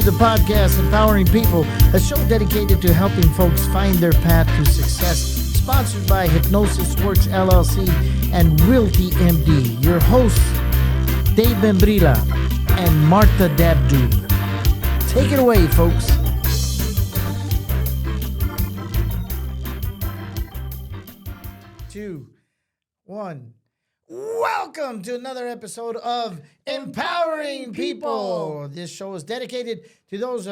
the podcast Empowering People, a show dedicated to helping folks find their path to success. Sponsored by Hypnosis Works LLC and Realty MD. Your hosts, Dave Membrila and Martha Dabdoub. Take it away, folks. Two, one. Welcome to another episode of Empowering People. This show is dedicated to those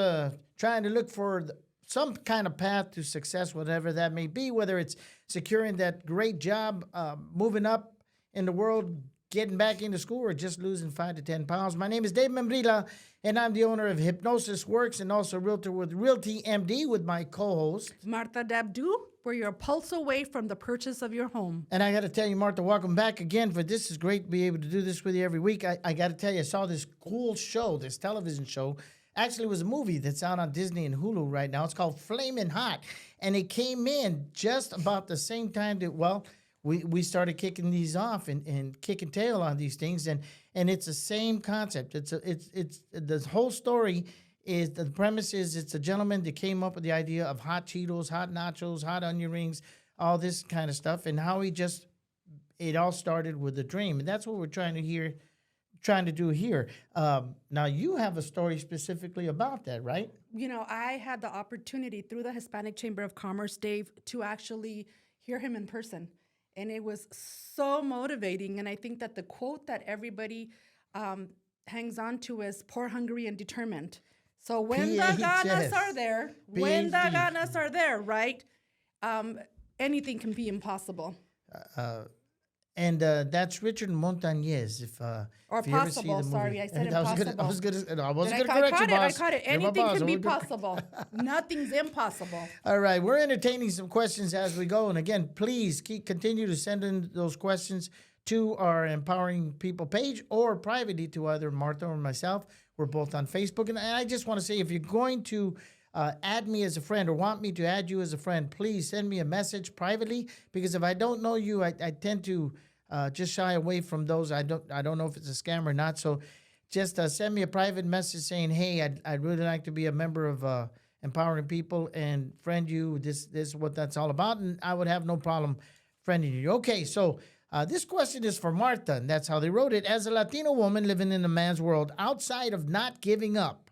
trying to look for some kind of path to success, whatever that may be, whether it's securing that great job, moving up in the world, getting back into school, or just losing 5 to 10 pounds. My name is Dave Membrila, and I'm the owner of Hypnosis Works and also Realtor with Realty MD with my co-host, Martha Dabdoub. Where you're a pulse away from the purchase of your home. And I got to tell you, Martha, welcome back again. For this is great to be able to do this with you every week. I got to tell you, I saw this cool show, this television show. Actually, it was a movie that's out on Disney and Hulu right now. It's called Flamin' Hot. And it came in just about the same time that, well, we started kicking these off and kicking tail on these things. And it's the same concept. It's the whole story is the premise is it's a gentleman that came up with the idea of hot Cheetos, hot nachos, hot onion rings, all this kind of stuff, and how it all started with a dream. And that's what we're trying to do here. Now, you have a story specifically about that, right? You know, I had the opportunity through the Hispanic Chamber of Commerce, Dave, to actually hear him in person. And it was so motivating. And I think that the quote that everybody hangs on to is poor, hungry, and determined. So when the ganas are there, right, anything can be impossible. And that's Richard Montañez. If Possible. you ever see the movie. Sorry, I said impossible. I wasn't going to correct you, boss. I caught it. Anything can be possible. Nothing's impossible. All right, we're entertaining some questions as we go. And again, please continue to send in those questions to our Empowering People page or privately to either Martha or myself. We're both on Facebook. And I just want to say, if you're going to add me as a friend or want me to add you as a friend, please send me a message privately, because if I don't know you, I tend to just shy away from those. I don't know if it's a scam or not. So just send me a private message saying, hey, I'd really like to be a member of Empowering People and friend you. This is what that's all about. And I would have no problem friending you. Okay, so this question is for Martha, and that's how they wrote it. As a Latino woman living in a man's world outside of not giving up,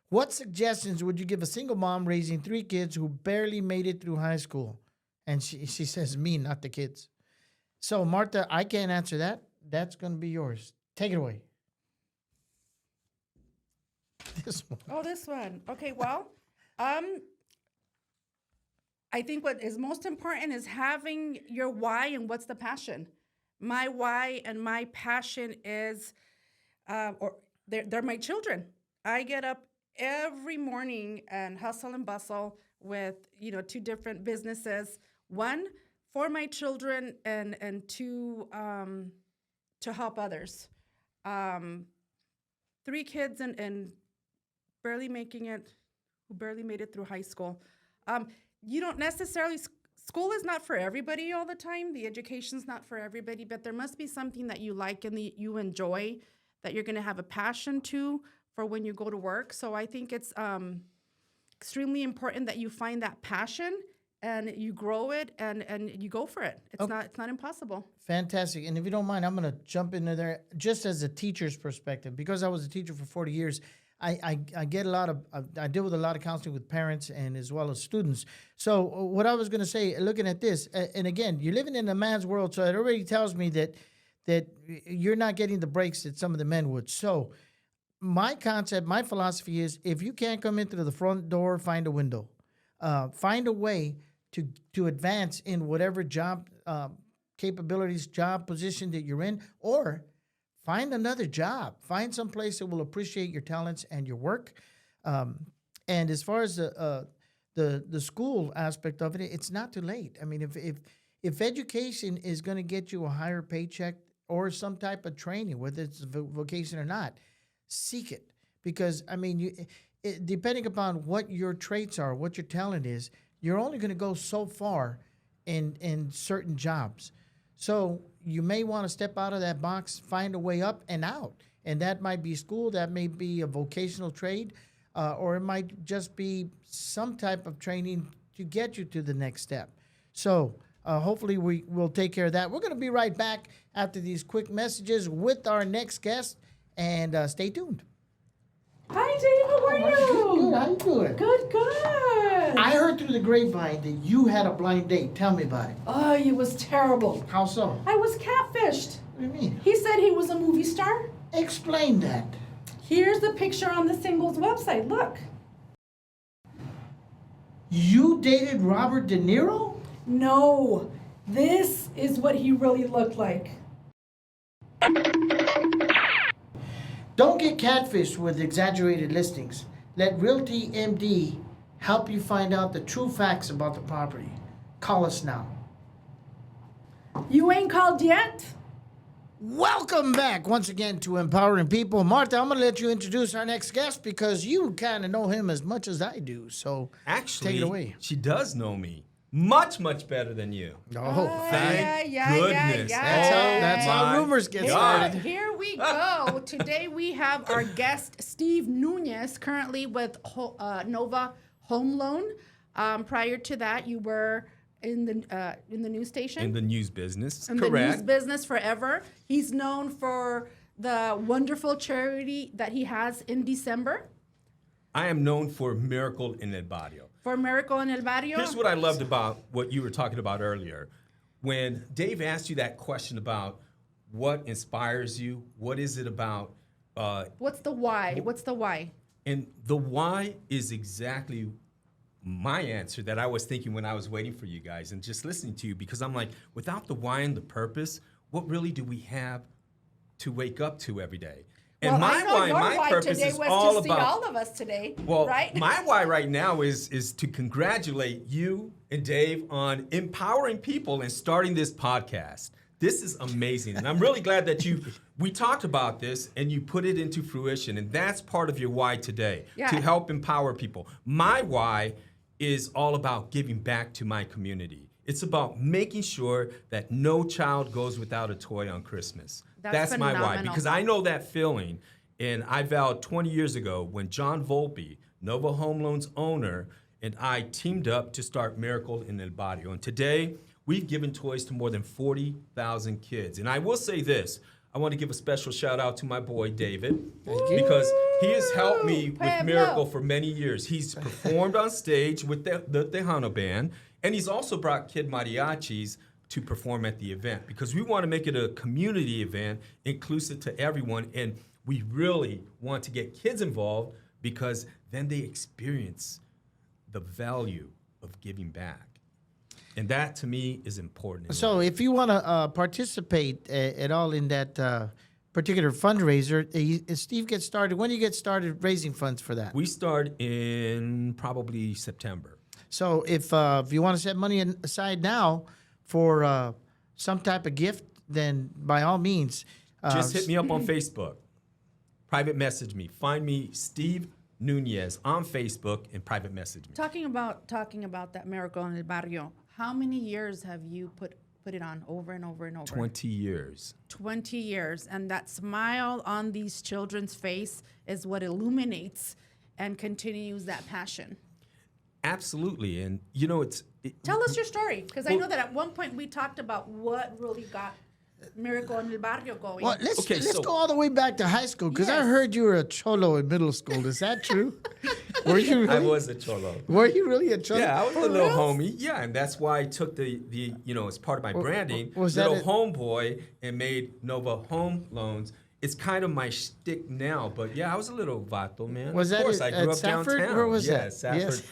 what suggestions would you give a single mom raising 3 kids who barely made it through high school? And she says me, not the kids. So, Martha, I can't answer that. That's going to be yours. Take it away. This one. Oh, this one. Okay, well, I think what is most important is having your why and what's the passion. My why and my passion is, they're my children. I get up every morning and hustle and bustle with, 2 different businesses. One, for my children, and 2, to help others. 3 kids and barely making it, who barely made it through high school. You don't necessarily, school is not for everybody all the time. The education's not for everybody, but there must be something that you like and that you enjoy, that you're going to have a passion to for when you go to work. So I think it's extremely important that you find that passion and you grow it and you go for it. It's not impossible. Fantastic. And if you don't mind, I'm going to jump into there just as a teacher's perspective. Because I was a teacher for 40 years, I get I deal with a lot of counseling with parents and as well as students. So what I was going to say, looking at this, and again, you're living in a man's world, so it already tells me that you're not getting the breaks that some of the men would. So my concept, my philosophy is, if you can't come into the front door, find a window. Find a way to advance in whatever job capabilities, job position that you're in, or find another job. Find some place that will appreciate your talents and your work. And as far as the school aspect of it, it's not too late. I mean, if education is going to get you a higher paycheck or some type of training, whether it's a vocation or not, seek it. Because, I mean, depending upon what your traits are, what your talent is, you're only going to go so far in certain jobs. So you may want to step out of that box, find a way up and out. And that might be school, that may be a vocational trade. or it might just be some type of training to get you to the next step. So hopefully we will take care of that. We're going to be right back after these quick messages with our next guest, and stay tuned. Hi, Dave. How are you? Good. How you doing? Good. I heard through the grapevine that you had a blind date. Tell me about it. Oh, it was terrible. How so? I was catfished. What do you mean? He said he was a movie star. Explain that. Here's the picture on the singles website. Look. You dated Robert De Niro? No, this is what he really looked like. Don't get catfished with exaggerated listings. Let Realty MD help you find out the true facts about the property. Call us now. You ain't called yet? Welcome back once again to Empowering People. Martha, I'm going to let you introduce our next guest because you kind of know him as much as I do. So Actually, take it away. she does know me much, much better than you. Oh, Thank goodness. That's how my rumors get God. started. Here we go. Today we have our guest, Steve Nunez, currently with Nova Home Loan. Prior to that, you were in the news station. In the news business, In the news correct. business forever. He's known for the wonderful charity that he has in December I am known for Miracle in El Barrio. for Miracle in El Barrio. Here's what I loved about what you were talking about earlier. When Dave asked you that question about what inspires you, what is it about, What's the why? What's the why? and the why is exactly my answer that I was thinking when I was waiting for you guys and just listening to you, because I'm like, without the why and the purpose, what really do we have to wake up to every day? And Well, my I know why, your my why purpose today is was all to see about. all of us today, Well, right? my why right now is to congratulate you and Dave on empowering people and starting this podcast. This is amazing, and I'm really glad that we talked about this and you put it into fruition, and that's part of your why today, Yeah. to help empower people. My why is all about giving back to my community. It's about making sure that no child goes without a toy on Christmas. That's my why, phenomenal. because I know that feeling, and I vowed 20 years ago when John Volpe, Nova Home Loans owner, and I teamed up to start Miracle in El Barrio. And today, we've given toys to more than 40,000 kids. And I will say this, I want to give a special shout out to my boy, David, because he has helped me with Pueblo. Miracle for many years. He's performed on stage with the Tejano Band, and he's also brought kid mariachis to perform at the event, because we want to make it a community event, inclusive to everyone, and we really want to get kids involved because then they experience the value of giving back. And that, to me, is important. So if you want to participate at all in that particular fundraiser, Steve gets started. When do you get started raising funds for that? We start in probably September. So if you want to set money aside now for some type of gift, then by all means. Just hit me up on Facebook. Private message me. Find me, Steve Nunez, on Facebook, and private message me. Talking about that Miracle in El Barrio, how many years have you put it on over and over and over? 20 years. 20 years. And that smile on these children's face is what illuminates and continues that passion. Absolutely. And, you know, Tell us your story, because I know that at one point we talked about what really got Miracle in El Barrio going. Well, let's Okay, so- go all the way back to high school, because I Yes. heard you were a cholo in middle school. Is that true? Were you really? I was a cholo. Were you really a cholo? Yeah, I was For a little real? homie. Yeah, and that's why I took the as part of my branding, was that little it? homeboy, and made Nova Home Loans. It's kind of my shtick now, but yeah, I was a little vato, man. Was of that course, at- I grew at up Safford? downtown. Where was yeah, that? Safford Yes.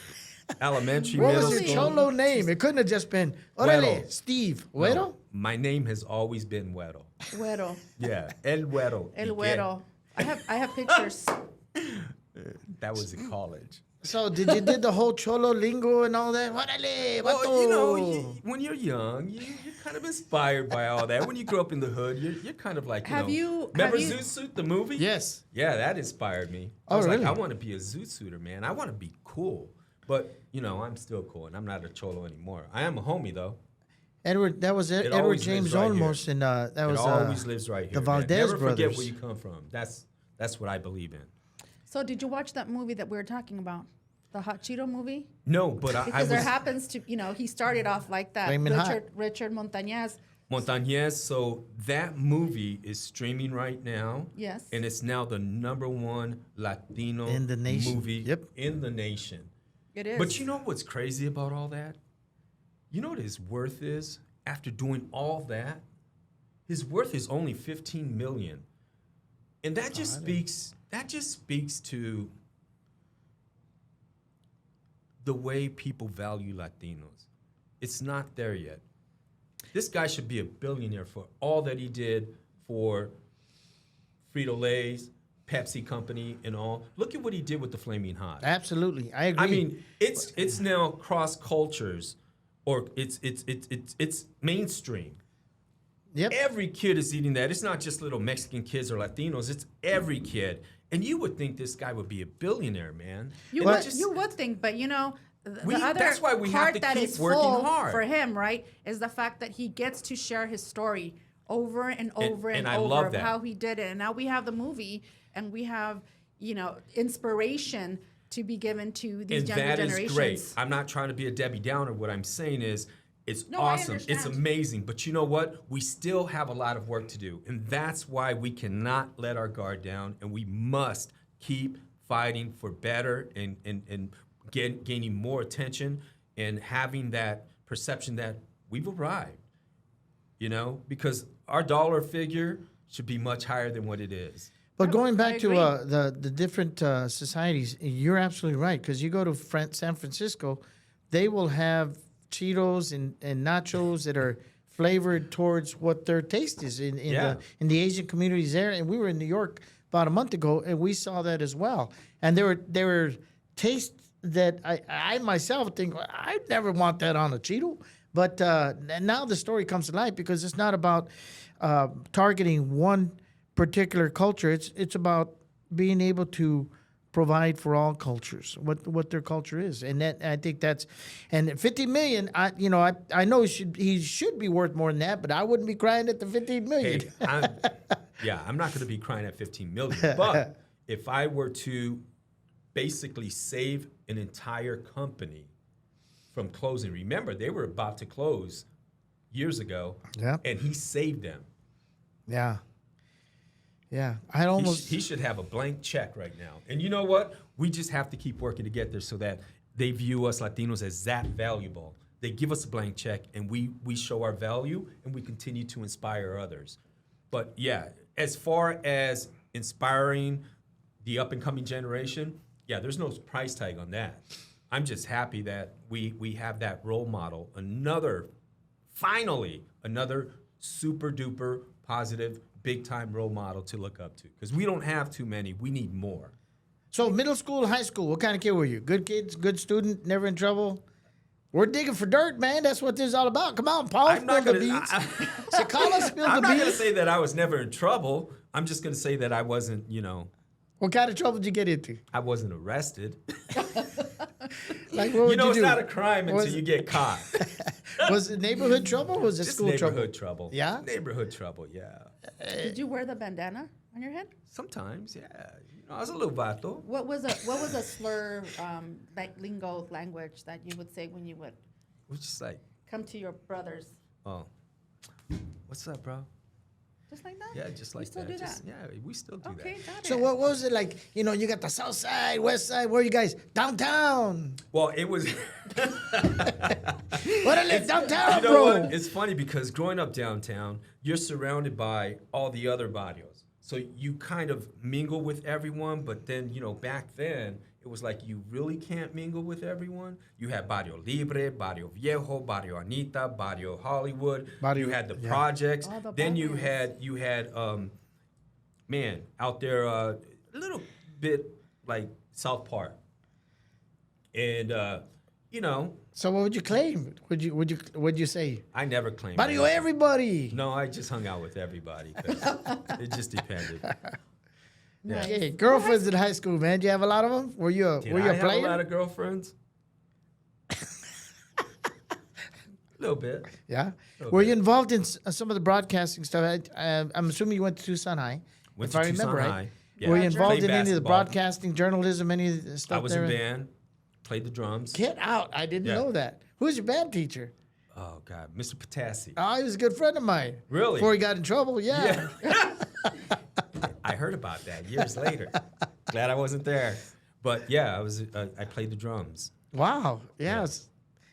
Elementary, What middle was your school. cholo name? It couldn't have just been Orale, Güero. Steve. No, Güero? my name has always been Güero. Güero. Yeah, El Güero. El You Güero. I have pictures. get- That was in college. So did the whole cholo lingo and all that? Orale, Well, vato. you know, when you're young, you're kind of inspired by all that. When you grow up in the hood, you're kind of like, Have you- remember have you- Zoot Suit, the movie? Yes. Yeah, that inspired me. I Oh, was really? like, I want to be a Zoot Suiter, man. I want to be cool. But, I'm still cool, and I'm not a cholo anymore. I am a homie, though. Edward, that was Edward always James lives right here. Olmos, and that It was always lives right here. the man. Valdez Never brothers. forget where you come from. That's what I believe in. So did you watch that movie that we were talking about? The Hot Cheeto movie? No, but I Because there was happens to, he started off like that. Flamin' hot. Richard Montañez. Montañez. So that movie is streaming right now. Yes. And it's now the #1 Latino In the nation. movie Yep. in the nation. It is. But you know what's crazy about all that? You know what his worth is after doing all that? His worth is only $15 million. And that just speaks to the way people value Latinos. It's not there yet. This guy should be a billionaire for all that he did for Frito-Lay's, Pepsi Company, and all. Look at what he did with the Flaming Hot. Absolutely, I agree. I mean, it's now cross cultures, or it's mainstream. yep. Every kid is eating that. It's not just little Mexican kids or Latinos. It's every kid. And you would think this guy would be a billionaire, man. You And would, it you would think, but the We- other that's why we have part to that keep is working full hard. for him, right, is the fact that he gets to share his story over and over and, and I over love of that. how he did it. And now we have the movie, and we have inspiration to be given to these and younger that generations. is great. I'm not trying to be a Debbie Downer. What I'm saying is, it's No, I awesome. It's understand. amazing. But you know what? We still have a lot of work to do. And that's why we cannot let our guard down. And we must keep fighting for better and gaining more attention and having that perception that we've arrived. Because our dollar figure should be much higher than what it is. But going I back to agree. the different societies, you're absolutely right. Because you go to San Francisco, they will have Cheetos and nachos that are flavored towards what their taste is in the Asian communities there. And we were in New York about a month ago, and we saw that as well. And there were tastes that I myself think I'd never want that on a Cheeto. But now the story comes to light because it's not about targeting one particular culture. It's about being able to provide for all cultures what their culture is, and that I think that's and 50 million. I know he should be worth more than that, but I wouldn't be crying at the 15 million. Hey, I'm not going to be crying at 15 million. But if I were to basically save an entire company from closing, remember they were about to close years ago, Yeah. and he saved them. Yeah. I'd almost. He should have a blank check right now. And you know what? We just have to keep working to get there so that they view us Latinos as that valuable. They give us a blank check, and we show our value, and we continue to inspire others. But yeah, as far as inspiring the up-and-coming generation, yeah, there's no price tag on that. I'm just happy that we have that role model. Finally, another super-duper positive, big-time role model to look up to. Because we don't have too many. We need more. So middle school, high school, what kind of kid were you? Good kids, good student, never in trouble? We're digging for dirt, man. That's what this is all about. Come on, Paul, spill the beans. Chicala, spill the I'm not going to beans. say that I was never in trouble. I'm just going to say that I wasn't, What kind of trouble did you get into? I wasn't arrested. Like, what would you It's do? not a crime until Was- you get caught. Was it neighborhood trouble or was it Just school trouble? neighborhood trouble. Yeah? Neighborhood trouble, yeah. Did you wear the bandana on your head? Sometimes, yeah. I was a little vato. What was a slur like lingo language that you would say when you would It was just like, come to your brothers? oh, what's up, bro? Just like that? Yeah, just like still that. do Just- that? Yeah, we still do Okay, that. got it. So what was it like? You got the south side, west side. Where are you guys? Downtown. Well, it was. What I live downtown, You know bro. what? It's funny because growing up downtown, you're surrounded by all the other barrios. So you kind of mingle with everyone, but then, back then, it was like you really can't mingle with everyone. You had Barrio Libre, Barrio Viejo, Barrio Anita, Barrio Hollywood. Barrio- you had the yeah. projects. All the Then you barrios. had man, out there a little bit like South Park. And, So what would you claim? Would you say? I never claimed Barrio anything. everybody. No, I just hung out with everybody. 'Cause it just depended. Yeah. Nice. Okay, girlfriends in high school, man. Do you have a lot of them? Were you a Did were you I a have a player? lot of girlfriends? A little bit. Yeah. Okay. Were you involved in some of the broadcasting stuff? I'm assuming you went to Tucson High. Went if to I Tucson remember right. High. Yeah. Were you Roger. involved Played in any of the basketball. broadcasting, journalism, any of the stuff I was there? in band, played the drums. Get out. I didn't Yeah. know that. Who's your band teacher? Oh, God. Mr. Potassi. Oh, he was a good friend of mine. Really? Before he got in trouble, yeah. I heard about that years later. Glad I wasn't there. But yeah, I played the drums. Wow. Yes.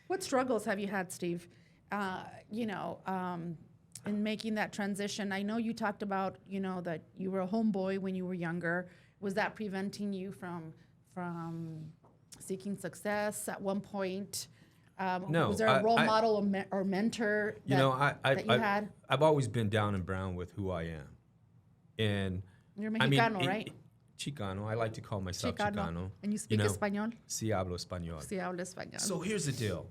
What struggles have you had, Steve? In making that transition? I know you talked about, that you were a homeboy when you were younger. Was that preventing you from seeking success at one point? No, Was there a role model or mentor that you had? I've always been down and brown with who I am. And You're Mexicano, right? Chicano. I like to call myself Chicano. And you speak Espanol? Sí hablo español. Sí, hablo español. So here's the deal.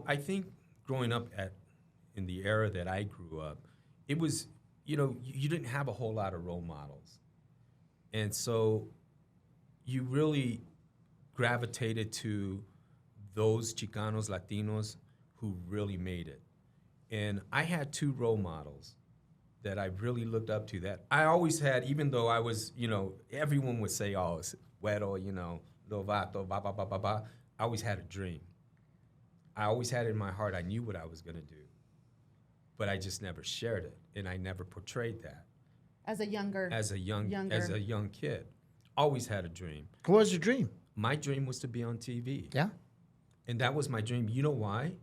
I think growing up in the era that I grew up, it was, you didn't have a whole lot of role models. And so you really gravitated to those Chicanos, Latinos who really made it. And I had two role models that I really looked up to that I always had, even though I was, everyone would say, oh, it's güero, lovato, ba, ba, ba, ba, ba. I always had a dream. I always had it in my heart. I knew what I was going to do. But I just never shared it, and I never portrayed that. As a young kid. Always had a dream. What was your dream? My dream was to be on TV. Yeah. And that was my dream. You know why?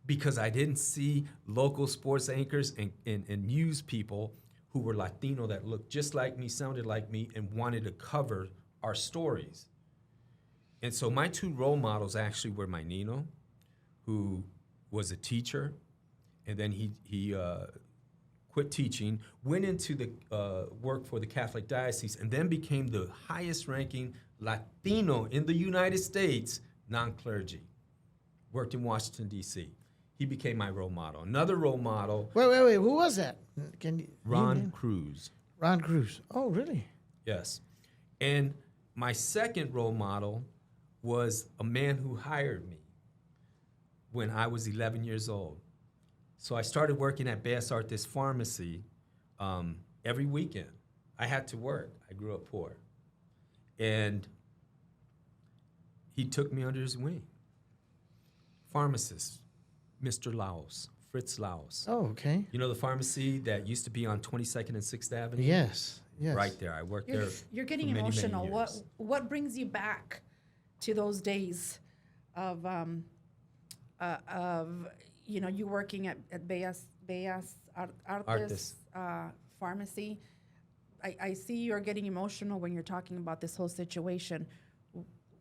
Because I didn't see local sports anchors and news people who were Latino that looked just like me, sounded like me, and wanted to cover our stories. And so my two role models actually were my Nino, who was a teacher, and then he quit teaching, went into the work for the Catholic Diocese, and then became the highest-ranking Latino in the United States, non-clergy. Worked in Washington, D.C. He became my role model. Another role model. Wait. Who was that? Ron Cruz. Ron Cruz. Oh, really? Yes. And my second role model was a man who hired me when I was 11 years old. So I started working at Bellas Artes Pharmacy every weekend. I had to work. I grew up poor. And he took me under his wing. Pharmacist, Mr. Laos, Fritz Laos. Oh, okay. You know the pharmacy that used to be on 22nd and 6th Avenue? Yes. Right there. I worked there. You're getting for many, emotional. many years. What brings you back to those days of you working at Bellas Artes Pharmacy? I see you're getting emotional when you're talking about this whole situation.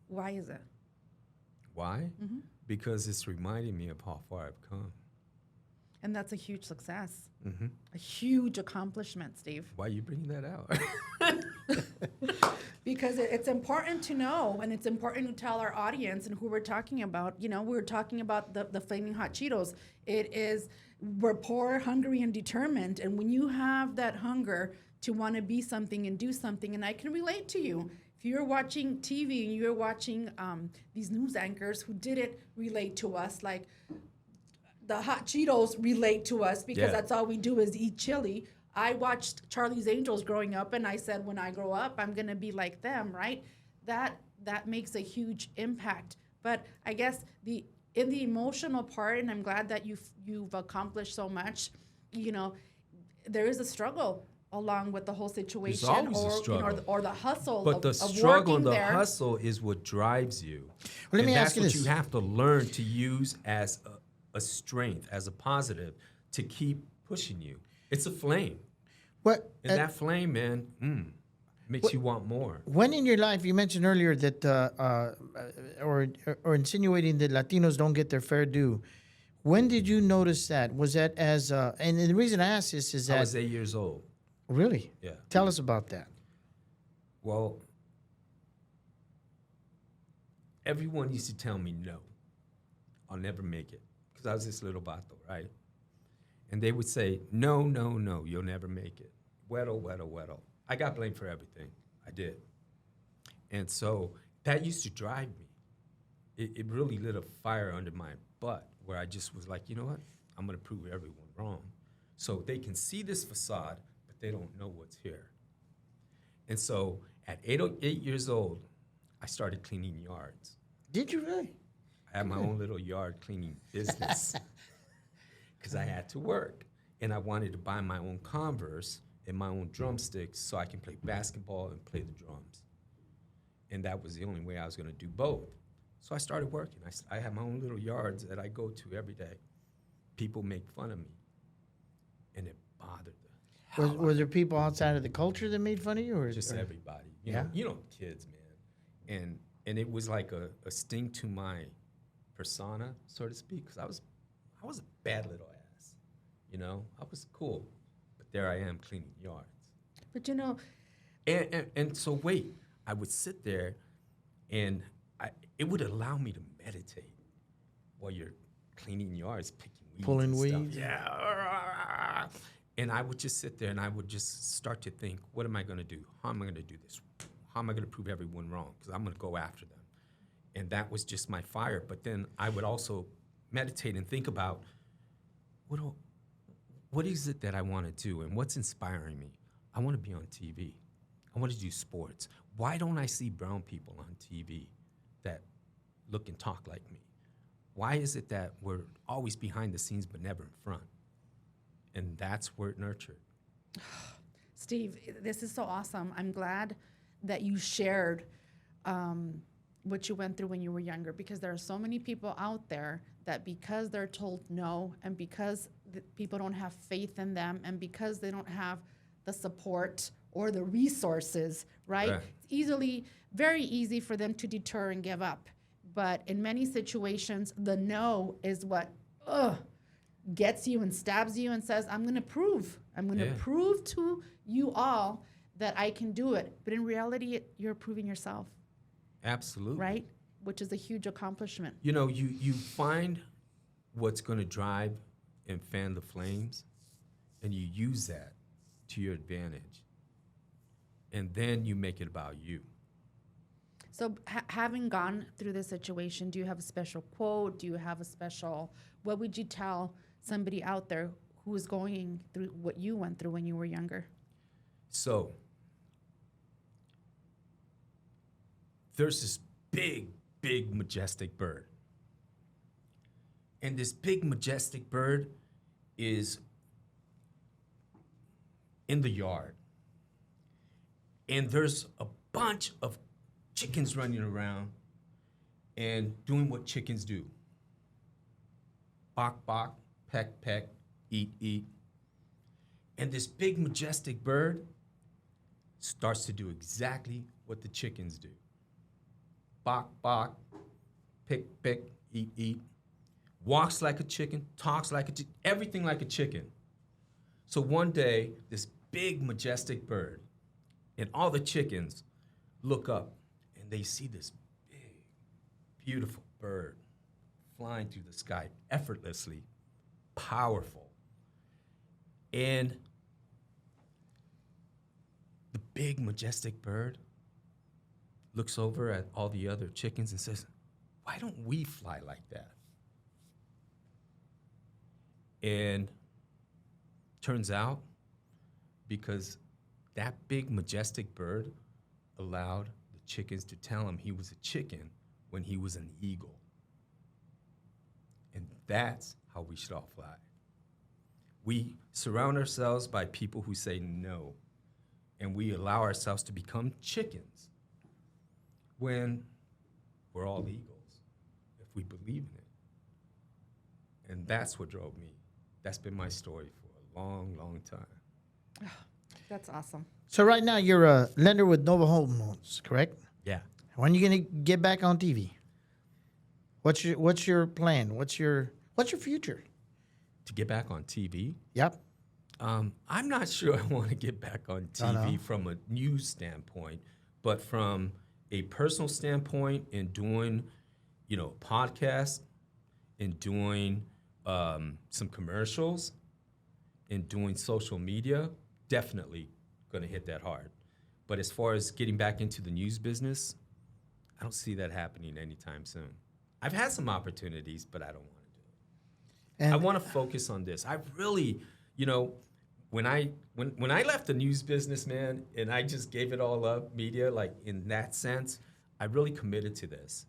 Why is it? Why? Mm-hmm. Because it's reminding me of how far I've come. And that's a huge success, Mm-hmm. a huge accomplishment, Steve. Why are you bringing that out? Because it's important to know, and it's important to tell our audience and who we're talking about. We're talking about the Flaming Hot Cheetos. We're poor, hungry, and determined. And when you have that hunger to want to be something and do something, and I can relate to you. If you're watching TV and you're watching these news anchors who didn't relate to us, like the Hot Cheetos relate to us because that's all we do is eat chili. I watched Charlie's Angels growing up, and I said, when I grow up, I'm going to be like them, right? That makes a huge impact. But I guess in the emotional part, and I'm glad that you've accomplished so much, there is a struggle along with the whole situation. There's always a struggle. Or the hustle But of the struggle and the there. hustle is what drives you. Well, let me and ask you that's this. what you have to learn to use as a strength, as a positive, to keep pushing you. It's a flame. What? And that flame, man, makes you want more. When in your life, you mentioned earlier that, or insinuating that Latinos don't get their fair due. When did you notice that? Was that as, and the reason I ask this is that. I was 8 years old. Really? Yeah. Tell us about that. Well, everyone used to tell me no. I'll never make it. Because I was this little vato, right? And they would say, no, you'll never make it. Weddle. I got blamed for everything. I did. And so that used to drive me. It really lit a fire under my butt where I just was like, you know what? I'm going to prove everyone wrong. So they can see this facade, but they don't know what's here. And so at 8 years old, I started cleaning yards. Did you really? I had my own little yard cleaning business because I had to work. And I wanted to buy my own Converse and my own drumsticks so I can play basketball and play the drums. And that was the only way I was going to do both. So I started working. I have my own little yards that I go to every day. People make fun of me, and it bothered the hell out Was there people outside of the culture that made fun of you, or just or- everybody. Yeah? You know, kids, man. And it was like a sting to my persona, so to speak, because I was a bad little ass. You know, I was cool, but there I am cleaning yards. But you know, And so wait, I would sit there, and it would allow me to meditate while you're cleaning yards, picking weeds, Pulling and stuff. weeds. Yeah. And I would just sit there, and I would just start to think, what am I going to do? How am I going to do this? How am I going to prove everyone wrong? Because I'm going to go after them. And that was just my fire. But then I would also meditate and think about what is it that I want to do, and what's inspiring me? I want to be on TV. I want to do sports. Why don't I see brown people on TV that look and talk like me? Why is it that we're always behind the scenes but never in front? And that's where it nurtured. Steve, this is so awesome. I'm glad that you shared what you went through when you were younger, because there are so many people out there that because they're told no, and because people don't have faith in them, and because they don't have the support or the resources, right? Right. It's very easy for them to deter and give up. But in many situations, the no is what gets you and stabs you and says, I'm going to prove. I'm going to Yeah. prove to you all that I can do it. But in reality, you're proving yourself, Absolutely. right? Which is a huge accomplishment. You know, you find what's going to drive and fan the flames, and you use that to your advantage. And then you make it about you. So having gone through this situation, do you have a special quote? Do you have a special, what would you tell somebody out there who is going through what you went through when you were younger? So there's this big, majestic bird. And this big, majestic bird is in the yard. And there's a bunch of chickens running around and doing what chickens do. Bok, bok, peck, peck, eat, eat. And this big, majestic bird starts to do exactly what the chickens do. Bok, bok, pick, pick, eat, eat. Walks like a chicken, talks like a chicken, everything like a chicken. So one day, this big, majestic bird and all the chickens look up and they see this big, beautiful bird flying through the sky effortlessly, powerful. And the big, majestic bird looks over at all the other chickens and says, why don't we fly like that? And turns out, because that big, majestic bird allowed the chickens to tell him he was a chicken when he was an eagle. And that's how we should all fly. We surround ourselves by people who say no, and we allow ourselves to become chickens when we're all eagles, if we believe in it. And that's what drove me. That's been my story for a long, long time. That's awesome. So right now you're a lender with Nova Home Loans, correct? Yeah. When are you gonna get back on TV? What's your plan? What's your future? To get back on TV, Yep. I'm not sure I want to get back on TV no. from a news standpoint, but from a personal standpoint, in doing, podcasts, in doing some commercials, in doing social media, definitely going to hit that hard. But as far as getting back into the news business, I don't see that happening anytime soon. I've had some opportunities, but I don't want to do it. And I want to focus on this. I really, when I left the news business, man, and I just gave it all up, media, like in that sense, I really committed to this.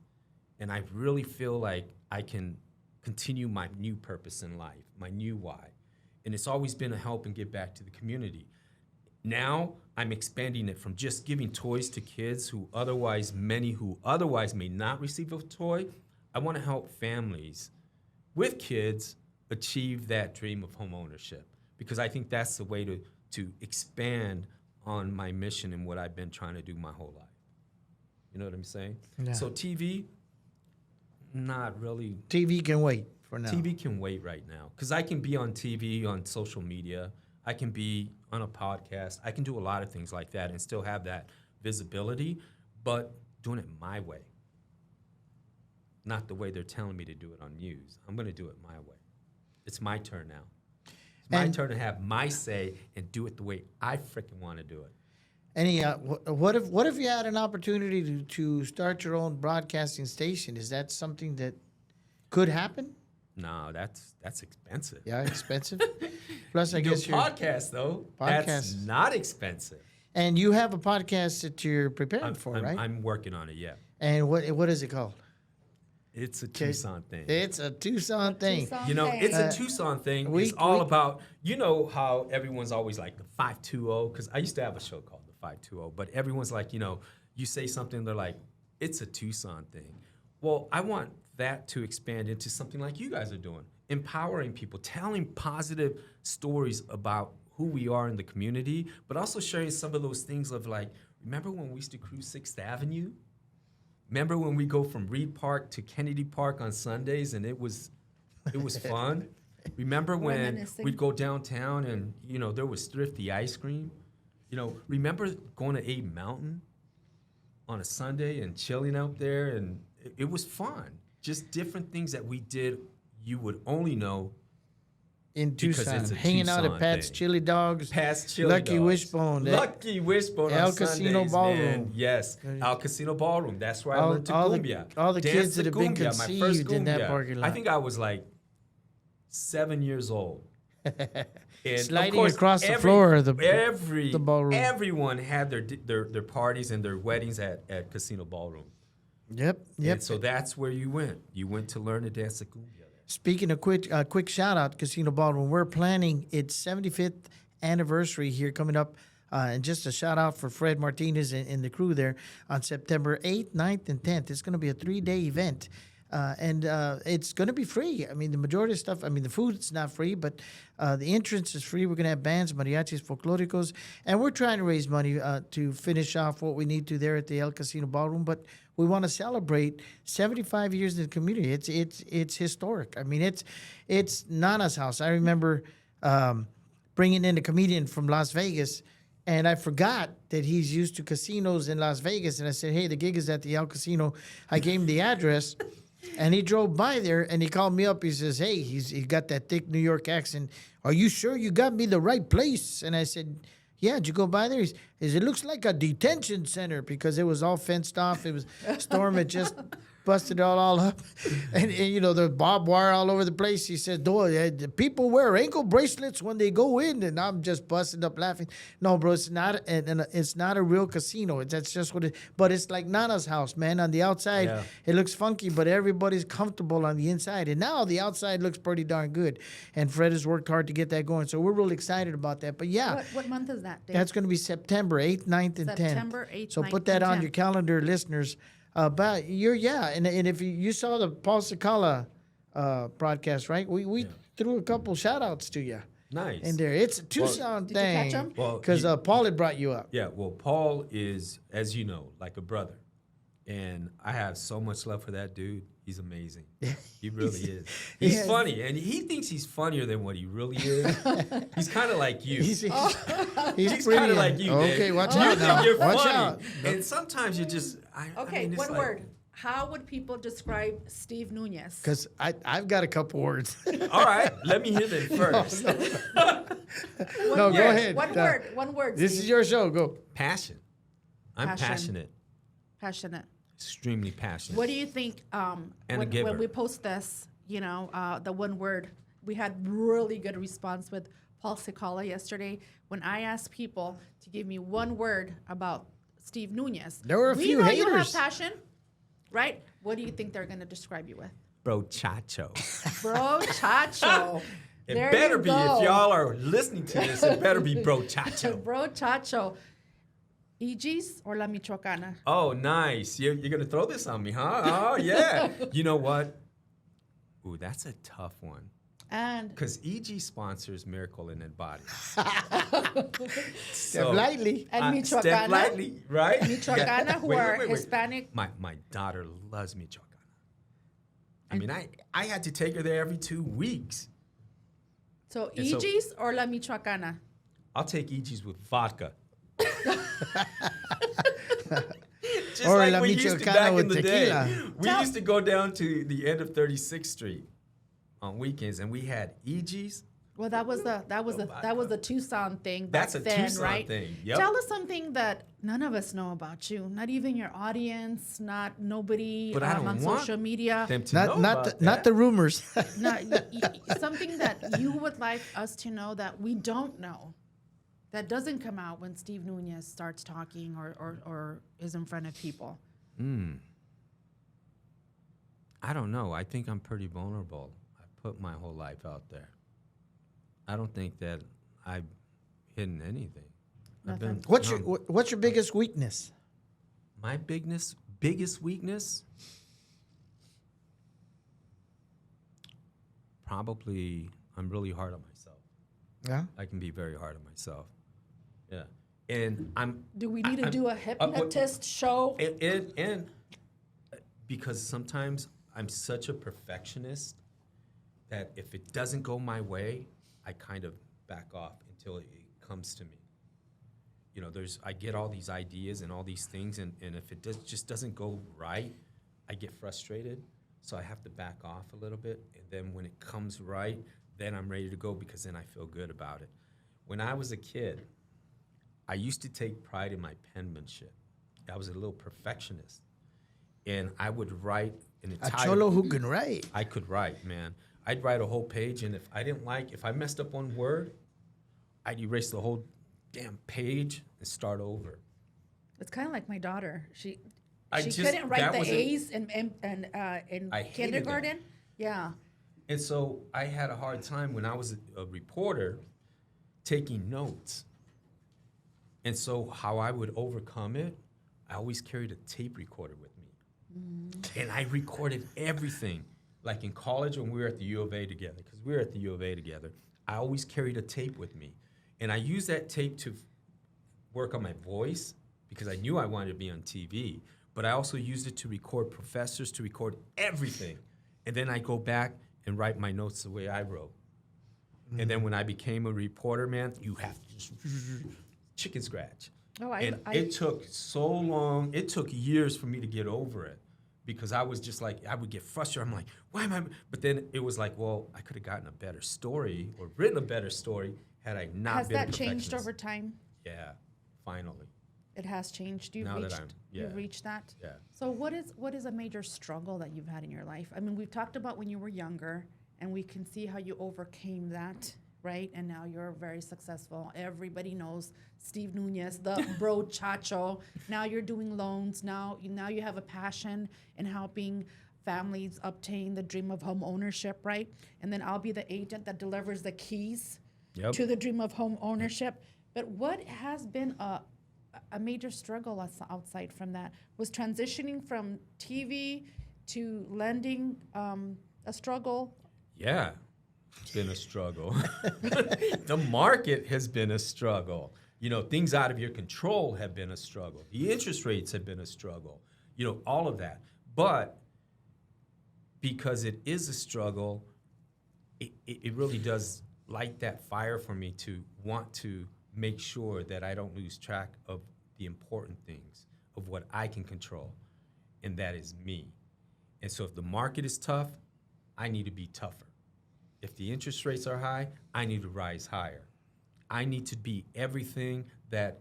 And I really feel like I can continue my new purpose in life, my new why. And it's always been to help and give back to the community. Now I'm expanding it from just giving toys to kids many who otherwise may not receive a toy. I want to help families with kids achieve that dream of home ownership, because I think that's the way to expand on my mission and what I've been trying to do my whole life. You know what I'm saying? Yeah. So TV, not really. TV can wait for now. TV can wait right now, because I can be on TV, on social media. I can be on a podcast. I can do a lot of things like that and still have that visibility, but doing it my way, not the way they're telling me to do it on news. I'm going to do it my way. It's my turn now. It's my turn to have my say and do it the way I freaking want to do it. Any what if you had an opportunity to start your own broadcasting station? Is that something that could happen? No, that's expensive. Yeah, expensive. Plus, I Do guess a you're podcast though. That's Podcast. not expensive. and you have a podcast that you're preparing for, right? I'm working on it. Yeah, And what is it called? it's a Tucson thing. It's a Tucson thing. Tucson You know, thing. it's a Tucson thing. we- It's all we- about, you know how everyone's always like the 520, because I used to have a show called the 520, but everyone's like, you know, you say something, they're like, it's a Tucson thing. Well, I want that to expand into something like you guys are doing, empowering people, telling positive stories about who we are in the community, but also sharing some of those things of like, remember when we used to cruise 6th Avenue? Remember when we go from Reed Park to Kennedy Park on Sundays and it was fun? Remember when Reminiscing. we'd go downtown and, you know, there was thrifty ice cream? You know, remember going to Abe Mountain on a Sunday and chilling out there? And it was fun. Just different things that we did you would only know In because Tucson, it's a hanging out Tucson at Pat's thing. Chili Dogs, past Chili Lucky Dogs. Wishbone, Lucky Wishbone El on Casino Sundays, Ballroom. man. Yes, El Casino Ballroom. That's where I learned to all cumbia. the Danced kids to that have been cumbia, my first conceived in that cumbia. parking I lot. think I was like 7 years old. And of Sliding course, across the floor of the ballroom. Everyone had their parties and their weddings at Casino Ballroom. Yep. And so that's where you went. You went to learn to dance the cumbia. Speaking of quick shout out, Casino Ballroom. We're planning its 75th anniversary here coming up. And just a shout out for Fred Martinez and the crew there on September 8th, 9th, and 10th. It's going to be a 3-day event. And it's going to be free. I mean, the majority of stuff, the food's not free, but the entrance is free. We're going to have bands, mariachis, folklóricos, and we're trying to raise money to finish off what we need to there at the El Casino Ballroom. But we want to celebrate 75 years in the community. It's historic. I mean, it's Nana's house. I remember bringing in a comedian from Las Vegas, and I forgot that he's used to casinos in Las Vegas. And I said, hey, the gig is at the El Casino. I gave him the address. And he drove by there, and he called me up. He says, hey, he got that thick New York accent. Are you sure you got me the right place? And I said, yeah, did you go by there? He says, it looks like a detention center because it was all fenced off. It was storm had just busted it all up. And, you know, the barbed wire all over the place. He said, the people wear ankle bracelets when they go in. And I'm just busting up laughing. No, bro, it's not it's not a real casino. That's just what it, but it's like Nana's house, man. On the outside, Yeah. it looks funky, but everybody's comfortable on the inside. And now the outside looks pretty darn good. And Fred has worked hard to get that going. So we're really excited about that. But yeah, What month is that, Dave? that's going to be September 8th, 9th, and 10th. September 8th, So 9th, put that and on 10th. your calendar, listeners. But and if you saw the Paul Sakala broadcast, right? We threw a couple shout outs to you Nice. in there. It's a Tucson Did you catch thing. 'em? Well, Because Paul had brought you up. Yeah, well, Paul is, as you know, like a brother. And I have so much love for that dude. He's amazing. He really is. He's Yes. funny, and he thinks he's funnier than what he really is. He's kind of like you. He's He's pretty. kind of like you, Dave. Okay, watch you out think now. you're Watch funny. out. And sometimes you just, Okay, it's one like- word. How would people describe Steve Nunez? Because I've got a couple words. All right, let me hear them first. One No, word, go ahead. One word. This Steve. is your show. Go. Passion. I'm Passion. passionate. Passionate. Extremely passionate. What do you think? And a when giver. we post this, the one word, we had really good response with Paul Cicala yesterday when I asked people to give me one word about Steve Nunez. There were a we few know you have haters. passion, right? What do you think they're going to describe you with? Brochacho. Bro Chacho. It There better you be, go. if y'all are listening to this, it better be brochacho. Bro Chacho. Igis or La Michoacana? Oh, nice. You're going to throw this on me, huh? Oh, yeah. You know what? Ooh, that's a tough one. And Because EG sponsors Miracle in That Body. Step lightly. and Step Michoacana. lightly, right? Michoacana, who Wait, are wait. Hispanic. My daughter loves Michoacana. I mean, I had to take her there every 2 weeks. So And so- Igis or La Michoacana? I'll take EG's with vodka. Just Or like La we used to Michoacana back in with the tequila. day. We used to go down to the end of 36th Street on weekends, and we had EG's. Well, that was the Tucson thing. That's back a then, Tucson right? thing, yep. Tell us something that none of us know about you. Not even your audience. Not nobody But I don't on want social media. them to know about Not the rumors. Something that you would like us to know that we don't know. That doesn't come out when Steve Nunez starts talking or is in front of people. I don't know. I think I'm pretty vulnerable. I put my whole life out there. I don't think that I've hidden anything. Nothing. What's your biggest weakness? My biggest weakness? Probably I'm really hard on myself. Yeah. I can be very hard on myself. Yeah. And Do we need to do a what- hypnotist show? and because sometimes I'm such a perfectionist that if it doesn't go my way, I kind of back off until it comes to me. You know, I get all these ideas and all these things, and if it just doesn't go right, I get frustrated. So I have to back off a little bit, and then when it comes right, then I'm ready to go because then I feel good about it. When I was a kid, I used to take pride in my penmanship. I was a little perfectionist, and I would write an A entire. cholo who can write. I could write, man. I'd write a whole page, and if I messed up one word, I'd erase the whole damn page and start over. It's kind of like my daughter. She I she just- couldn't write that the was A's in I hated that. kindergarten. Yeah. And so I had a hard time when I was a reporter taking notes. And so how I would overcome it, I always carried a tape recorder with me. And I recorded everything. Like in college when we were at the U of A together, because we were at the U of A together, I always carried a tape with me. And I used that tape to work on my voice because I knew I wanted to be on TV. But I also used it to record professors, to record everything. And then I go back and write my notes the way I wrote. And then when I became a reporter, man, you have to just chicken scratch. Oh, It took so long. It took years for me to get over it because I was just like, I would get frustrated. I'm like, why am I? But then it was like, well, I could have gotten a better story or written a better story had I not Has been a that changed perfectionist. over time? Yeah, finally. It has changed. You've Now that reached. You've yeah. reached that. Yeah. So what is a major struggle that you've had in your life? I mean, we've talked about when you were younger, and we can see how you overcame that, right? And now you're very successful. Everybody knows Steve Nunez, the bro chacho. Now you're doing loans. Now you have a passion in helping families obtain the dream of home ownership, right? And then I'll be the agent that delivers the keys Yep. to the dream of home ownership. But what has been a major struggle outside from that? Was transitioning from TV to lending a struggle? Yeah, it's been a struggle. The market has been a struggle. You know, things out of your control have been a struggle. The interest rates have been a struggle. You know, all of that. But because it is a struggle, it really does light that fire for me to want to make sure that I don't lose track of the important things, of what I can control, and that is me. And so if the market is tough, I need to be tougher. If the interest rates are high, I need to rise higher. I need to be everything that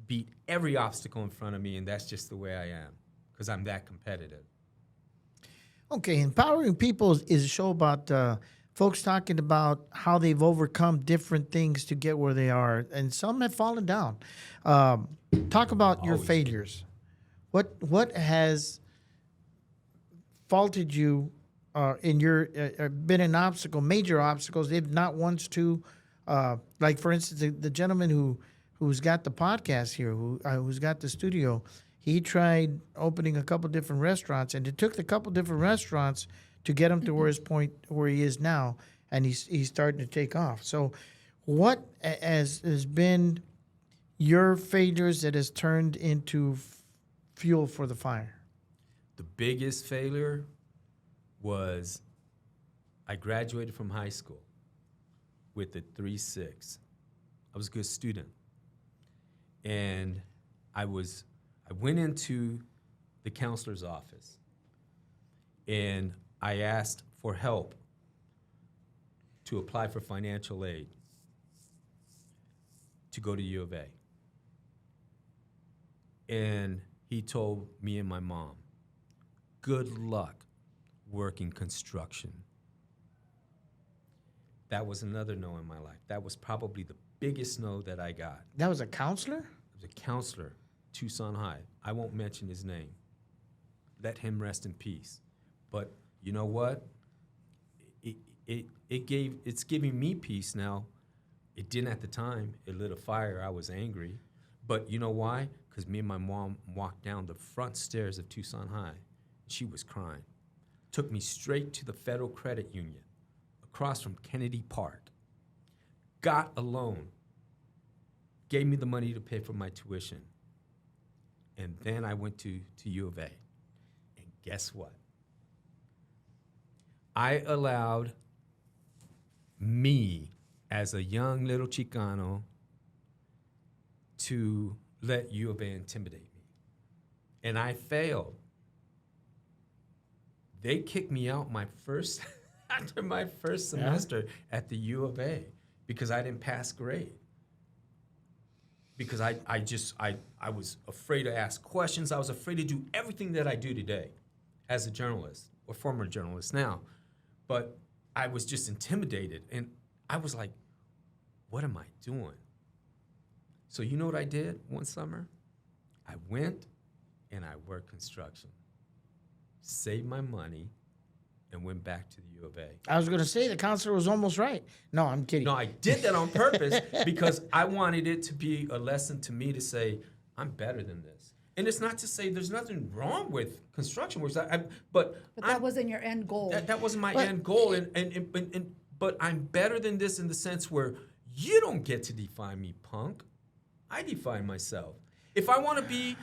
beat every obstacle in front of me, and that's just the way I am, because I'm that competitive. Okay, Empowering People is a show about folks talking about how they've overcome different things to get where they are, and some have fallen down. Talk about your Always. failures. What has faulted you in your been an obstacle, major obstacles, if not once, two? Like for instance, the gentleman who's got the podcast here, who's got the studio, he tried opening a couple different restaurants, and it took the couple different restaurants to get him to where he is now, and he's starting to take off. So, what has been your failures that has turned into fuel for the fire? The biggest failure was I graduated from high school with a 3.6. I was a good student. And I went into the counselor's office and I asked for help to apply for financial aid to go to U of A. And he told me and my mom, good luck working construction. That was another no in my life. That was probably the biggest no that I got. That was a counselor? It was a counselor, Tucson High. I won't mention his name. Let him rest in peace. But you know what? It's giving me peace now. It didn't at the time. It lit a fire. I was angry. But you know why? Because me and my mom walked down the front stairs of Tucson High. She was crying. Took me straight to the Federal Credit Union across from Kennedy Park. Got a loan. Gave me the money to pay for my tuition. And then I went to U of A. And guess what? I allowed me, as a young little Chicano, to let U of A intimidate me. And I failed. They kicked me out after my first semester at the U of A because I didn't pass grade. Because I was afraid to ask questions. I was afraid to do everything that I do today as a journalist, or former journalist now. But I was just intimidated. And I was like, what am I doing? So you know what I did one summer? I went and I worked construction. Saved my money and went back to the U of A. I was going to say the counselor was almost right. No, I'm kidding. No, I did that on purpose because I wanted it to be a lesson to me to say, I'm better than this. And it's not to say there's nothing wrong with construction work, but that wasn't your end goal. That wasn't my end goal. But I'm better than this in the sense where you don't get to define me, punk. I define myself. If I want to be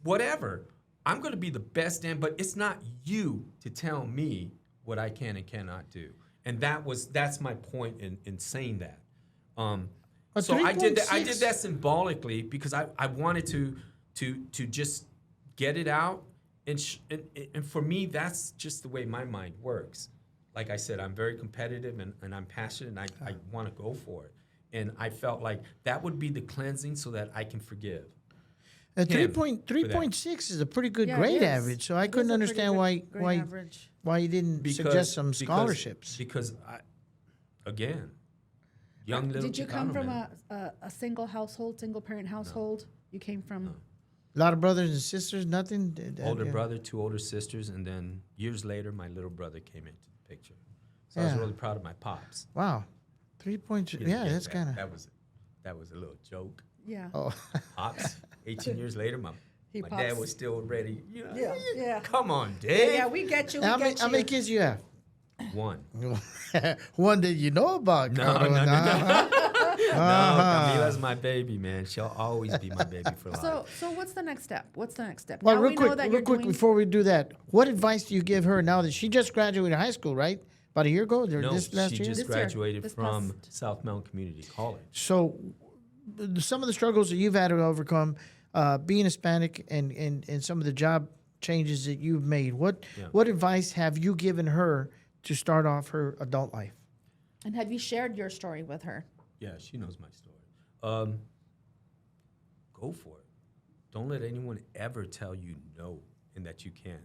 whatever, I'm going to be the best but it's not you to tell me what I can and cannot do. And that's my point in saying that. So I did that symbolically because I wanted to just get it out. And for me, that's just the way my mind works. Like I said, I'm very competitive and I'm passionate and I want to go for it. And I felt like that would be the cleansing so that I can forgive. 3.6 is a pretty good grade average, so I couldn't understand why you didn't suggest some scholarships. Because young little Did you come Chicano from man. a single household, single parent household? No. You came from... No. A lot of brothers and sisters, nothing? Older brother, 2 older sisters, and then years later, my little brother came into the picture. So I was really proud of my pops. Wow. 3.2, that's kind of... That was a little joke. Yeah. Oh. Pops, 18 years later, my dad was still ready. You know, yeah. Come on, Dad. Yeah, we get you. How many kids you have? 1. One that you know about. No, Camila's my baby, man. She'll always be my baby for life. So what's the next step? Well, now real quick, before we do that, what advice do you give her now that she just graduated high school, right? About a year ago? She just graduated from South Mountain Community College. So some of the struggles that you've had to overcome, being Hispanic and some of the job changes that you've made, what advice have you given her to start off her adult life? And have you shared your story with her? Yeah, she knows my story. Go for it. Don't let anyone ever tell you no and that you can't.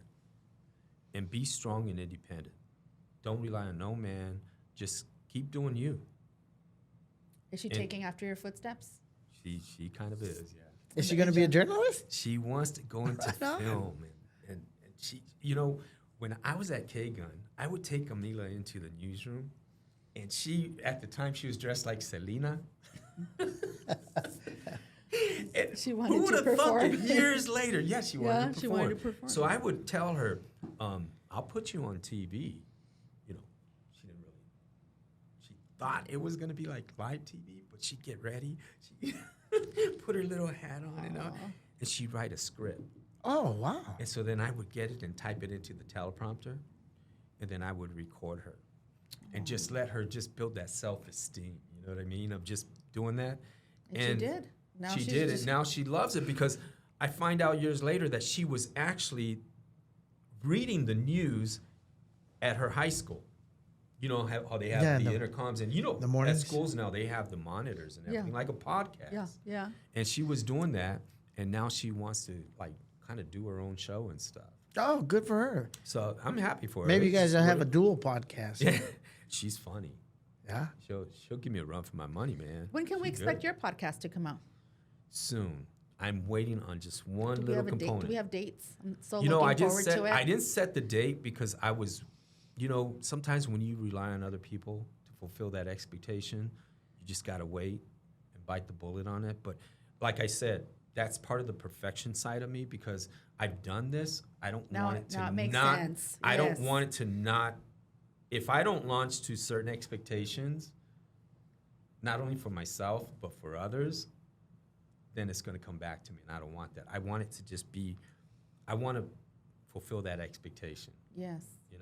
And be strong and independent. Don't rely on no man, just keep doing you. Is she And- taking after your footsteps? She kind of is, yeah. Is she going to be a journalist? She wants to go into film, and she, when I was at K-Gun, I would take Camila into the newsroom, and she, at the time, she was dressed like Selena. And She wanted who would to have thought that perform. years later? Yeah, she wanted Yeah, to perform. she wanted to perform. So I would tell her, I'll put you on TV. She didn't really. She thought it was gonna be like live TV, but she'd get ready. She put her little hat on and she'd write a script. Oh, wow. And so then I would get it and type it into the teleprompter, and then I would record her, and just let her just build that self-esteem. You know what I mean? Of just doing that. And she did. Now she she's did just- it. Now she loves it because I find out years later that she was actually reading the news at her high school. You know how they have Yeah, the the- intercoms, and the at mornings. schools now they have the monitors and Yeah. everything, like a podcast. Yeah, yeah. And she was doing that, and now she wants to like kind of do her own show and stuff. Oh, good for her. So I'm happy for her. Maybe you guys will It's have a great. dual podcast. Yeah, she's funny. Yeah? She'll give me a run for my money, man. When can we She's expect good. your podcast to come out? Soon. I'm waiting on just one Do we little have a date? component. Do we have dates? I'm so I looking didn't forward set to it. I didn't set the date because I was, sometimes when you rely on other people to fulfill that expectation, you just gotta wait and bite the bullet on it. But like I said, that's part of the perfection side of me because I've done this. I don't Now want it- it to now it makes not. sense. I don't Yes. want it to not. If I don't launch to certain expectations, not only for myself but for others, then it's going to come back to me, and I don't want that. I want it to just be. I want to fulfill that expectation. Yes. It's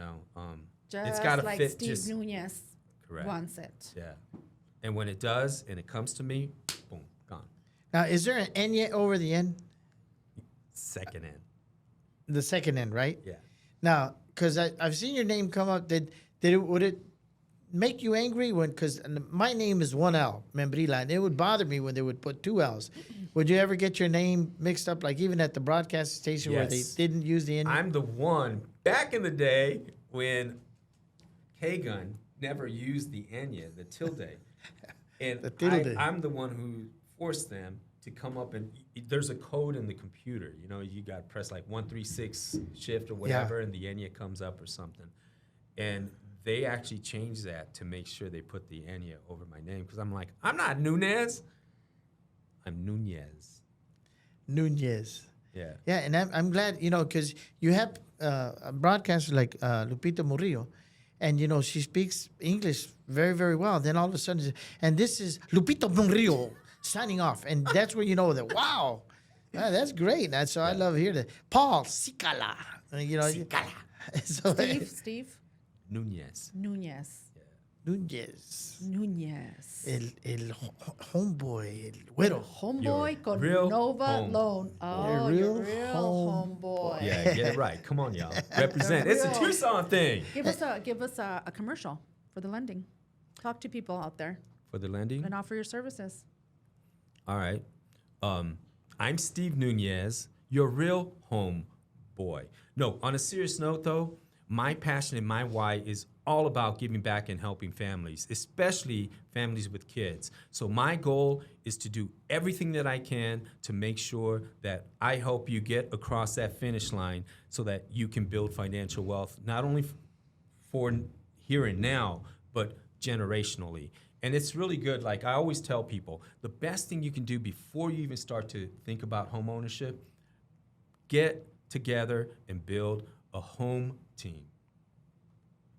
Just got to like fit. Steve Just Nunez correct. wants it. Yeah, and when it does, and it comes to me, boom, gone. Now, is there an N yet over the N? Second end. The second N, right? Yeah. Now, because I've seen your name come up. Would it make you angry when? Because my name is one L, Membrila, and it would bother me when they would put two L's. Would you ever get your name mixed up, like even at the broadcast station where they Yes. didn't use the N? I'm the one back in the day when K-Gun never used the Enya, the tilde, and The tilde. I'm the one who forced them to come up and there's a code in the computer. You got to press like 136 shift or whatever, and the Enya comes up or something. And they actually changed that to make sure they put the Enya over my name because I'm like, I'm not Nunez. I'm Nunez. Nunez. Yeah. Yeah, and I'm glad, because you have a broadcaster like Lupita Murillo, and, she speaks English very, very well. Then all of a sudden, and this is Lupita Murillo signing off. And that's where you know that, wow, that's great. So I love hearing that. Paul Sicala. Sicala. So, Steve Nunez. Nunez. Nunez. Nunez. El homeboy, el güero. Homeboy Your con real Nova home. Loan. Oh, real your real homeboy. Yeah, get it right. Come on, y'all. Represent. It's a real- Tucson thing. Give us a commercial for the lending. Talk to people out there For the lending? and offer your services. All right. I'm Steve Nunez, your real home boy. No, on a serious note, though, my passion and my why is all about giving back and helping families, especially families with kids. So my goal is to do everything that I can to make sure that I help you get across that finish line so that you can build financial wealth, not only for here and now, but generationally. And it's really good. Like I always tell people, the best thing you can do before you even start to think about home ownership, get together and build a home team.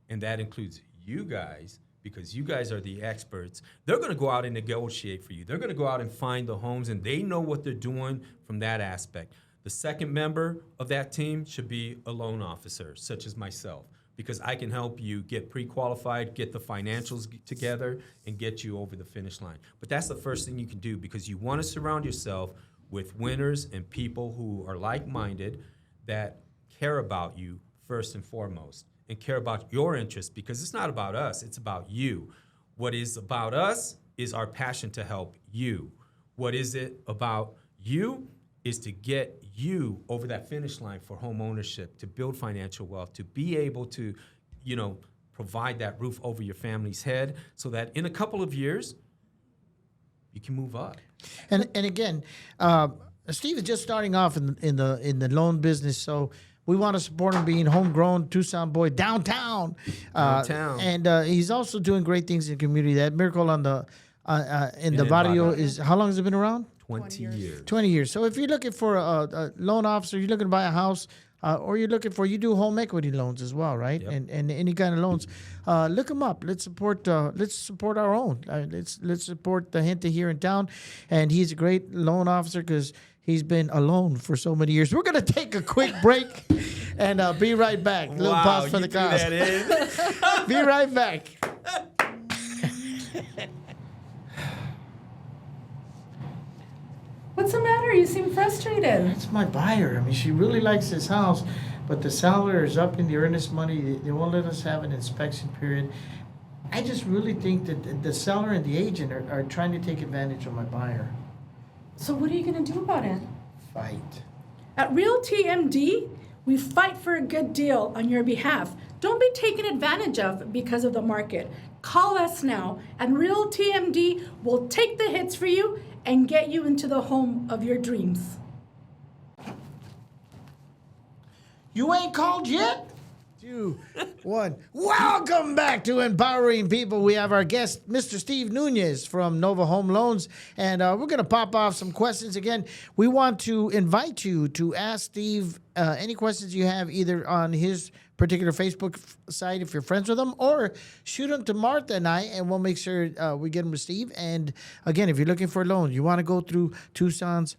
And that includes you guys, because you guys are the experts. They're going to go out and negotiate for you. They're going to go out and find the homes, and they know what they're doing from that aspect. The second member of that team should be a loan officer, such as myself, because I can help you get pre-qualified, get the financials together, and get you over the finish line. But that's the first thing you can do, because you want to surround yourself with winners and people who are like-minded that care about you first and foremost, and care about your interests, because it's not about us, it's about you. What is about us is our passion to help you. What is it about you is to get you over that finish line for home ownership, to build financial wealth, to be able to, provide that roof over your family's head so that in a couple of years, you can move up. And again, Steve is just starting off in the loan business, so we want to support him being homegrown Tucson boy downtown. And he's also doing great things in the community. That Miracle on the in the barrio is, how long has it been around? 20 years. 20 years. So if you're looking for a loan officer, you're looking to buy a house, or you're looking for, you do home equity loans as well, right? Yep. And any kind of loans, look them up. Let's support our own. Let's support the Gente here in town. And he's a great loan officer because he's been alone for so many years. We're gonna take a quick break and be right back. Little pause for the cause. Be right back. What's the matter? You seem frustrated. It's my buyer. I mean, she really likes this house, but the seller is up in the earnest money. They won't let us have an inspection period. I just really think that the seller and the agent are trying to take advantage of my buyer. So what are you going to do about it? Fight. At Realty MD, we fight for a good deal on your behalf. Don't be taken advantage of because of the market. Call us now, and Realty MD will take the hits for you and get you into the home of your dreams. You ain't called yet? 2, 1. Welcome back to Empowering People. We have our guest, Mr. Steve Nunez from Nova Home Loans, and we're going to pop off some questions. Again, we want to invite you to ask Steve any questions you have, either on his particular Facebook site if you're friends with him, or shoot them to Martha and I, and we'll make sure we get them to Steve. And again, if you're looking for a loan, you want to go through Tucson's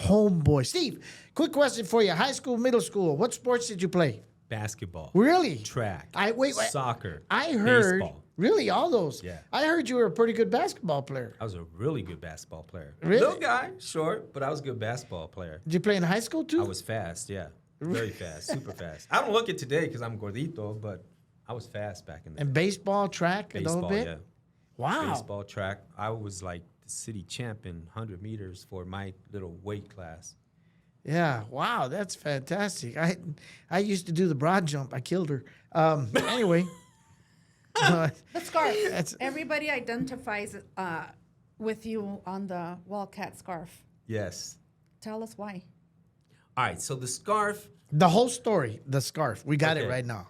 Homeboy. Steve, quick question for you. High school, middle school, what sports did you play? Basketball. Really? Track. Wait. Soccer. I heard. Baseball. Really, all those? Yeah. I heard you were a pretty good basketball player. I was a really good basketball player. Really? Little guy, short, but I was a good basketball player. Did you play in high school too? I was fast, yeah. Very fast, super fast. I don't look it today because I'm gordito, but I was fast back in the And day. baseball, track, a little Baseball, bit? yeah. Wow. Baseball, track. I was like the city champion, 100 meters for my little weight class. Yeah. Wow. That's fantastic. I used to do the broad jump. I killed her. Anyway. The scarf. That's- Everybody identifies with you on the Wildcat scarf. Yes. Tell us why. All right, so the scarf. The whole story, the scarf. We got it Okay. right now.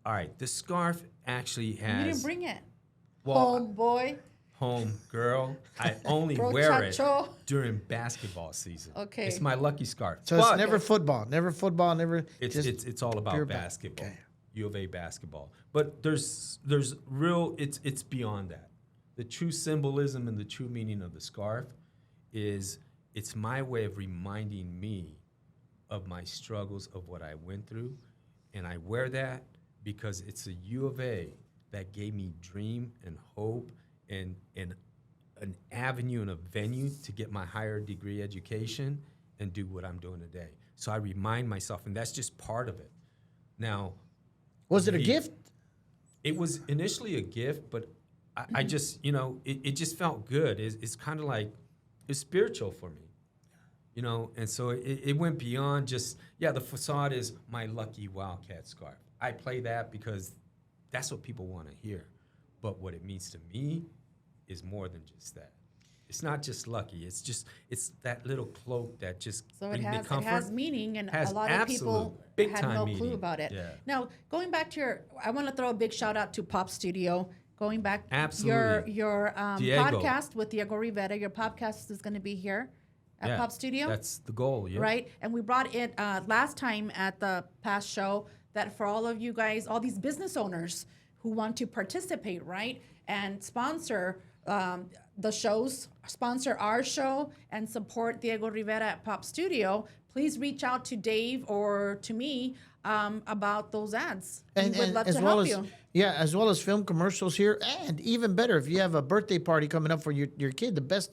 All right, the scarf actually has. You didn't bring it. well, Homeboy. home girl. I only wear it Muchacho. during basketball season. Okay. It's my lucky scarf. So But it's never football. Never football. Never. it's all pure about ba- basketball. okay. U of A basketball. But there's real. It's beyond that. The true symbolism and the true meaning of the scarf is it's my way of reminding me of my struggles, of what I went through, and I wear that because it's a U of A that gave me dream and hope and an avenue and a venue to get my higher degree education and do what I'm doing today. So I remind myself, and that's just part of it. Now, Was it a the- gift? it was initially a gift, but I just, it just felt good. It's kind of like, it's spiritual for me, and so it went beyond just, the facade is my lucky Wildcat scarf. I play that because that's what people want to hear. But what it means to me is more than just that. It's not just lucky. It's that little cloak that just So it brings me has comfort. meaning, and Has a lot of people absolute big had time no meaning. clue about it. Yeah. Now, going back to I want to throw a big shout out to Pop Studio. Going back, Absolutely. your Diego. podcast with Diego Rivera. Your podcast is going to be here at Yeah, Pop Studio, That's the goal, yeah. right? And we brought it last time at the past show that for all of you guys, all these business owners who want to participate, right, and sponsor the shows, sponsor our show, and support Diego Rivera at Pop Studio, please reach out to Dave or to me about those ads. We would love to help you. Yeah, as well as film commercials here, and even better, if you have a birthday party coming up for your kid, the best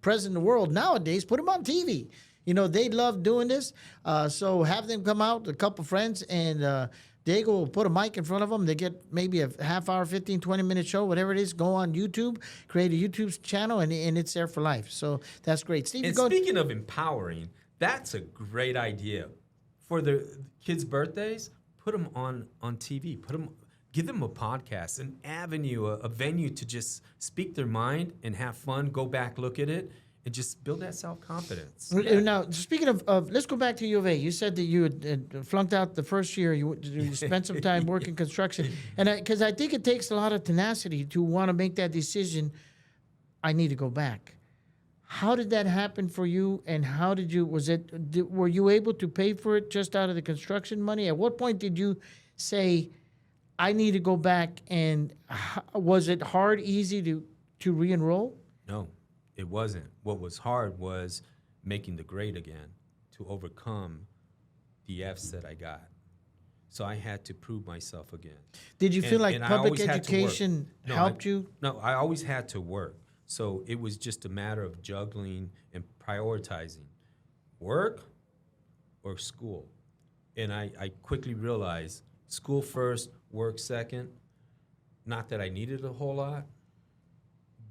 present in the world nowadays, put them on TV. They love doing this, so have them come out, a couple friends, and Diego will put a mic in front of them. They get maybe a half hour, 15, 20-minute show, whatever it is. Go on YouTube, create a YouTube channel, and it's there for life. So that's great. Steve, And speaking of empowering, that's a great idea. For the kids' birthdays, put them on TV. give them a podcast, an avenue, a venue to just speak their mind and have fun, go back, look at it, and just build that self-confidence. Now, speaking of, let's go back to U of A. You said that you had flunked out the first year. You spent some time working construction. And because I think it takes a lot of tenacity to want to make that decision, I need to go back. How did that happen for you? And how did you, were you able to pay for it just out of the construction money? At what point did you say, I need to go back? And was it hard, easy to re-enroll? No, it wasn't. What was hard was making the grade again to overcome the Fs that I got. So I had to prove myself again. Did you feel like and I public always had to work. education No, helped you? No, I always had to work. So it was just a matter of juggling and prioritizing work or school. And I quickly realized school first, work second. Not that I needed a whole lot,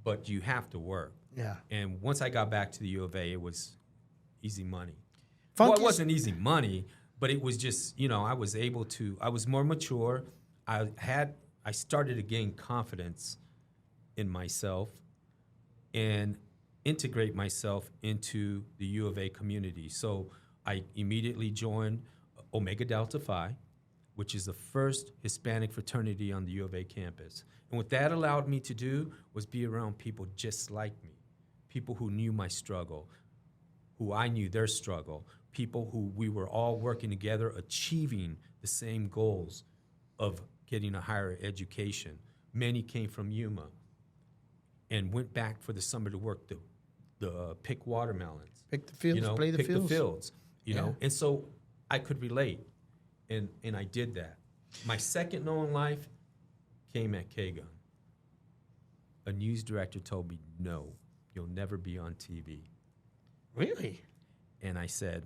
but you have to work. Yeah. And once I got back to the U of A, it was easy money. Funk Well, it is- wasn't easy money, but it was just, I was more mature. I started to gain confidence in myself and integrate myself into the U of A community. So I immediately joined Omega Delta Phi, which is the first Hispanic fraternity on the U of A campus. And what that allowed me to do was be around people just like me, people who knew my struggle, who I knew their struggle, people who we were all working together, achieving the same goals of getting a higher education. Many came from Yuma and went back for the summer to work the pick watermelons. Pick the fields, play the pick fields. the fields, you know. Yeah. And so I could relate, and I did that. My second no in life came at K-Gun. A news director told me, no, you'll never be on TV. Really? And I said,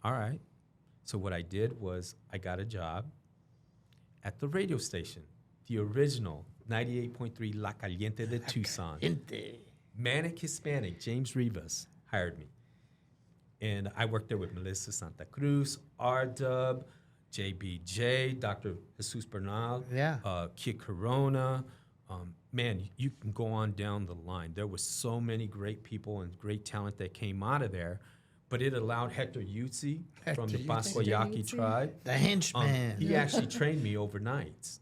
all right. So what I did was I got a job at the radio station, the original 98.3 La Caliente de Tucson. Manic Hispanic, James Rivas, hired me. And I worked there with Melissa Santa Cruz, R-Dub, JBJ, Dr. Jesus Bernal, Yeah. Kid Corona. Man, you can go on down the line. There was so many great people and great talent that came out of there, but it allowed Hector Yutzi from the Hector Pasquayaki Yutzi. tribe. The henchman. He actually trained me overnights.